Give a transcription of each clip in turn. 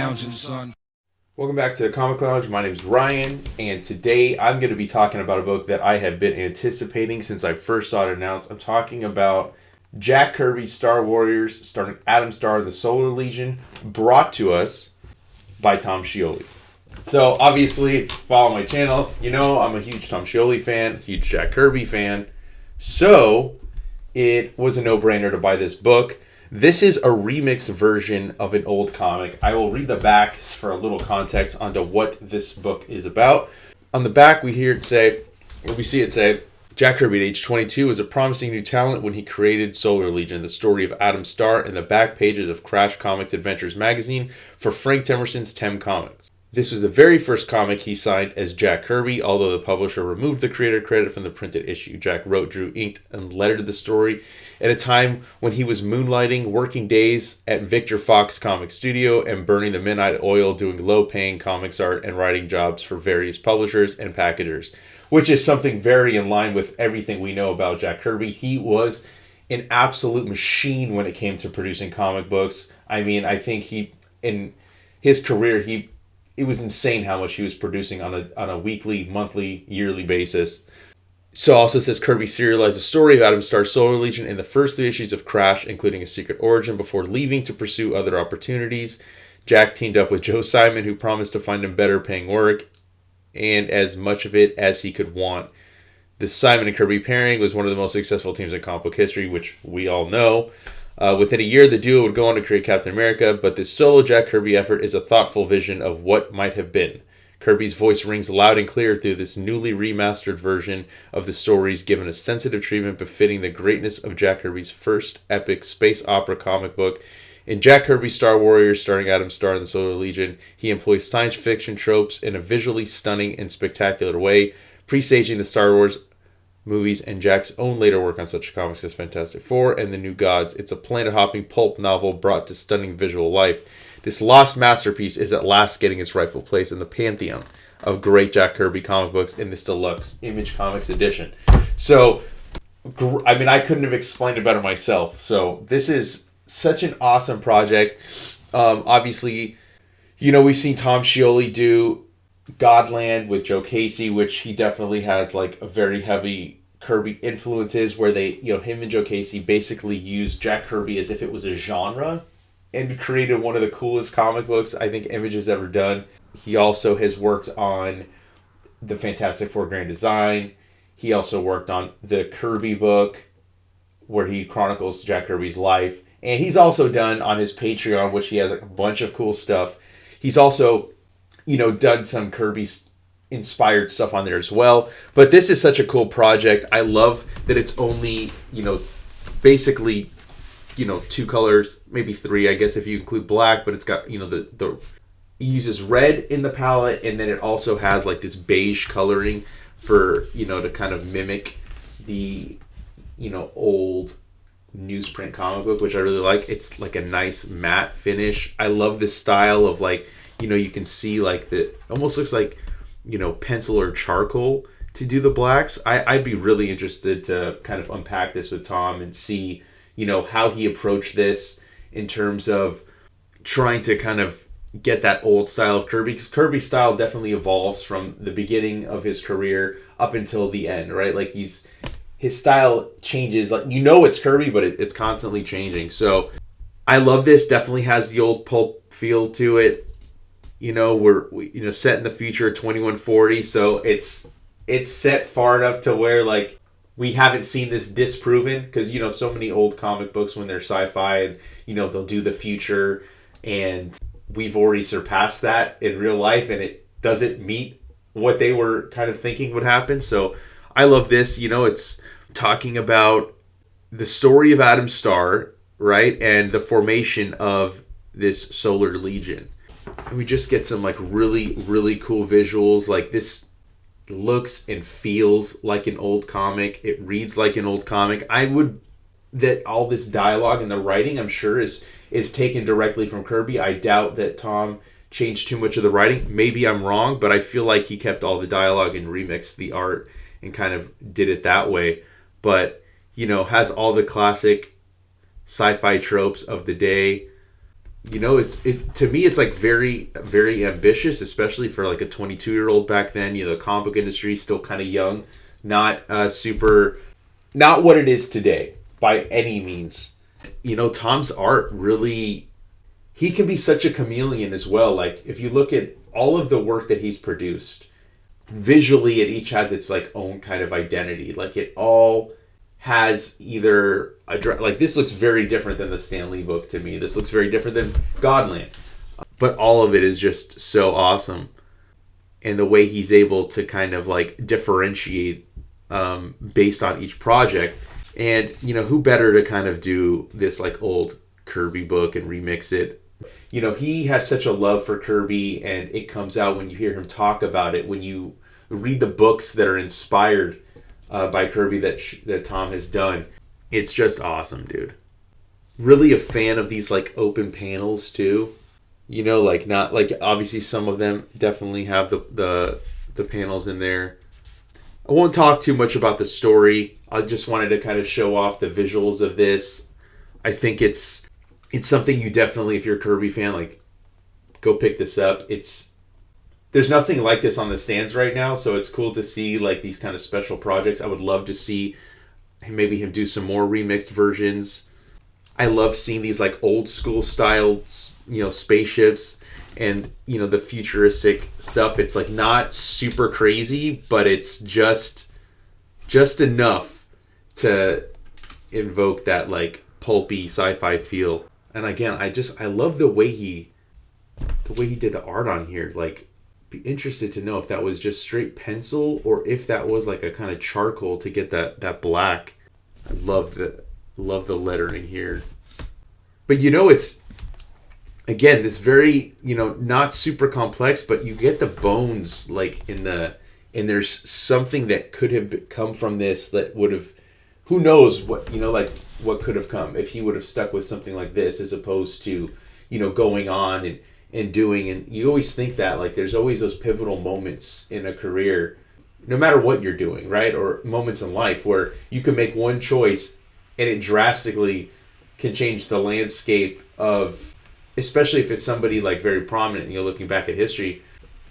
lounging, son. Welcome back to the Comic Lounge. My name is Ryan, and today I'm going to be talking about a book that I have been anticipating since I first saw it announced. I'm talking about Jack Kirby's Star Warriors, starring Adam Starr and the Solar Legion, brought to us by Tom Scioli. So, obviously, if you follow my channel, you know I'm a huge Tom Scioli fan, huge Jack Kirby fan. So, it was a no-brainer to buy this book. This is a remix version of an old comic. I will read the back for a little context onto what this book is about. On the back, we see it say, Jack Kirby at age 22 was a promising new talent when he created Solar Legion, the story of Adam Starr, in the back pages of Crash Comics Adventures magazine for Frank Temerson's Tem Comics. This was the very first comic he signed as Jack Kirby, although the publisher removed the creator credit from the printed issue. Jack wrote, drew, inked, and lettered the story at a time when he was moonlighting, working days at Victor Fox Comics Studio, and burning the midnight oil doing low-paying comics art and writing jobs for various publishers and packagers, which is something very in line with everything we know about Jack Kirby. He was an absolute machine when it came to producing comic books. I mean, I think in his career, it was insane how much he was producing on a weekly, monthly, yearly basis. So also says Kirby serialized the story of Adam Starr's Solar Legion in the first 3 issues of Crash, including a secret origin, before leaving to pursue other opportunities. Jack teamed up with Joe Simon, who promised to find him better paying work and as much of it as he could want. The Simon and Kirby pairing was one of the most successful teams in comic book history, which we all know. Within a year, the duo would go on to create Captain America, but this solo Jack Kirby effort is a thoughtful vision of what might have been. Kirby's voice rings loud and clear through this newly remastered version of the stories, given a sensitive treatment befitting the greatness of Jack Kirby's first epic space opera comic book. In Jack Kirby's Star Warriors, starring Adam Starr and the Solar Legion, he employs science fiction tropes in a visually stunning and spectacular way, presaging the Star Wars movies and Jack's own later work on such comics as Fantastic Four and The New Gods. It's a planet-hopping pulp novel brought to stunning visual life. This lost masterpiece is at last getting its rightful place in the pantheon of great Jack Kirby comic books in this deluxe Image Comics edition. So, I mean, I couldn't have explained it better myself. So, this is such an awesome project. Obviously, you know, we've seen Tom Scioli do Godland with Joe Casey, which he definitely has like a very heavy Kirby influences, where him and Joe Casey basically used Jack Kirby as if it was a genre and created one of the coolest comic books I think Image has ever done. He also has worked on the Fantastic Four Grand Design. He also worked on the Kirby book, where he chronicles Jack Kirby's life. And he's also done on his Patreon, which he has a bunch of cool stuff. He's also, done some Kirby-inspired stuff on there as well. But this is such a cool project. I love that it's only, basically, 2 colors, maybe 3, I guess, if you include black. But it's got, it uses red in the palette, and then it also has like this beige coloring for, to kind of mimic the, old newsprint comic book, which I really like. It's like a nice matte finish. I love this style of like, you can see like the almost looks like, pencil or charcoal to do the blacks. I'd be really interested to kind of unpack this with Tom and see, how he approached this in terms of trying to kind of get that old style of Kirby, because Kirby's style definitely evolves from the beginning of his career up until the end, right? Like his style changes, like, it's Kirby, but it's constantly changing. So I love this. Definitely has the old pulp feel to it. We're set in the future, 2140. So it's set far enough to where like we haven't seen this disproven, because so many old comic books, when they're sci-fi and they'll do the future, and we've already surpassed that in real life, and it doesn't meet what they were kind of thinking would happen. So I love this. It's talking about the story of Adam Starr, right? And the formation of this Solar Legion. And we just get some like really, really cool visuals. Like this looks and feels like an old comic. It reads like an old comic. That all this dialogue and the writing, I'm sure, is taken directly from Kirby. I doubt that Tom changed too much of the writing. Maybe I'm wrong, but I feel like he kept all the dialogue and remixed the art and kind of did it that way. But, has all the classic sci-fi tropes of the day. To me it's like very, very ambitious, especially for like a 22-year-old back then. The comic book industry is still kind of young, not not what it is today by any means. Tom's art really, he can be such a chameleon as well. Like if you look at all of the work that he's produced, visually it each has its like own kind of identity. Like it all has either like this looks very different than the Stan Lee book to me. This looks very different than Godland. But all of it is just so awesome. And the way he's able to kind of like differentiate based on each project. And, who better to kind of do this like old Kirby book and remix it. He has such a love for Kirby, and it comes out when you hear him talk about it, when you read the books that are inspired by Kirby that Tom has done. It's just awesome, dude. Really a fan of these like open panels too. Like not like obviously some of them definitely have the panels in there. I won't talk too much about the story. I just wanted to kind of show off the visuals of this. I think it's something you definitely, if you're a Kirby fan, like go pick this up. There's nothing like this on the stands right now, so it's cool to see like these kind of special projects. I would love to see maybe him do some more remixed versions. I love seeing these like old school style, spaceships and, the futuristic stuff. It's like not super crazy, but it's just enough to invoke that like pulpy sci-fi feel. And again, I love the way he did the art on here. Like, be interested to know if that was just straight pencil or if that was like a kind of charcoal to get that black. I love the lettering here. But it's again this very not super complex, but you get the bones like and there's something that could have come from this that would have, who knows what like what could have come if he would have stuck with something like this as opposed to going on and doing. And you always think that like there's always those pivotal moments in a career, no matter what you're doing, right? Or moments in life where you can make one choice and it drastically can change the landscape of, especially if it's somebody like very prominent, looking back at history,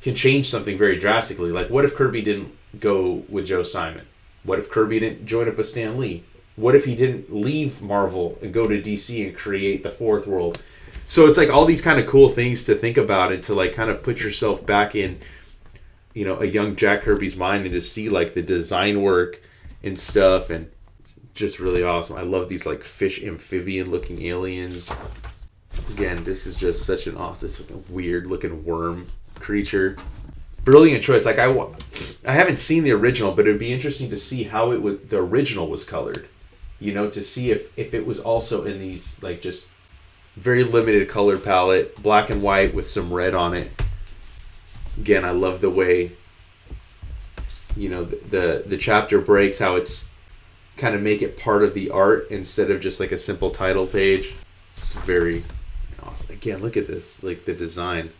can change something very drastically. Like what if Kirby didn't go with Joe Simon? What if Kirby didn't join up with Stan Lee? What if he didn't leave Marvel and go to DC and create the Fourth World? So it's like all these kind of cool things to think about and to like kind of put yourself back in, a young Jack Kirby's mind and to see like the design work and stuff, and just really awesome. I love these like fish amphibian looking aliens. Again, this is just such an awesome, this weird looking worm creature. Brilliant choice. Like I haven't seen the original, but it'd be interesting to see how the original was colored. To see if it was also in these like just very limited color palette, black and white with some red on it. Again, I love the way the chapter breaks, how it's kind of make it part of the art instead of just like a simple title page. It's very awesome. Again, look at this, like the design.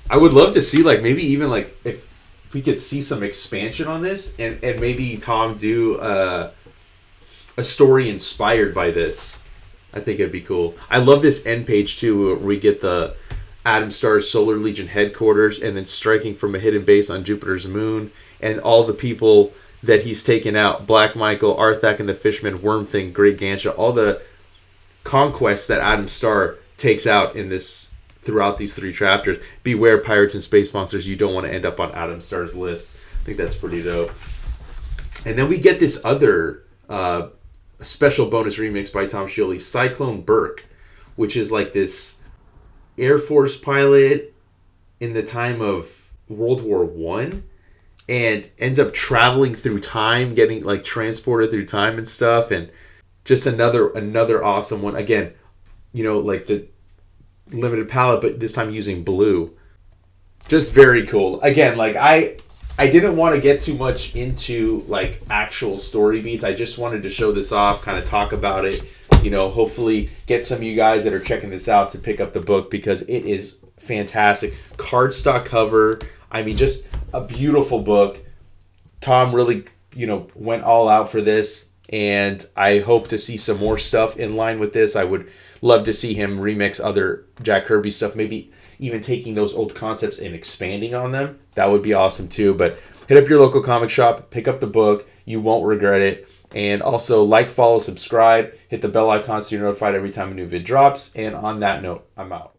I would love to see like maybe even like if we could see some expansion on this and maybe Tom do a story inspired by this. I think it'd be cool. I love this end page too, where we get the Adam Starr's Solar Legion headquarters and then striking from a hidden base on Jupiter's moon and all the people that he's taken out. Black Michael, Arthak and the Fishman, Worm Thing, Great Gansha, all the conquests that Adam Starr takes out in this throughout these 3 chapters. Beware pirates and space monsters. You don't want to end up on Adam Starr's list. I think that's pretty dope. And then we get this other special bonus remix by Tom Scioli, Cyclone Burke, which is like this Air Force pilot in the time of World War I and ends up traveling through time, getting like transported through time and stuff. And just another awesome one. Again, like the limited palette, but this time using blue. Just very cool. Again, like I didn't want to get too much into like actual story beats. I just wanted to show this off, kind of talk about it, hopefully get some of you guys that are checking this out to pick up the book because it is fantastic. Cardstock cover. I mean, just a beautiful book. Tom really, went all out for this. and I hope to see some more stuff in line with this. I would love to see him remix other Jack Kirby stuff, maybe even taking those old concepts and expanding on them. That would be awesome too. But hit up your local comic shop, pick up the book. You won't regret it. And also like, follow, subscribe, hit the bell icon so you're notified every time a new vid drops. And on that note, I'm out.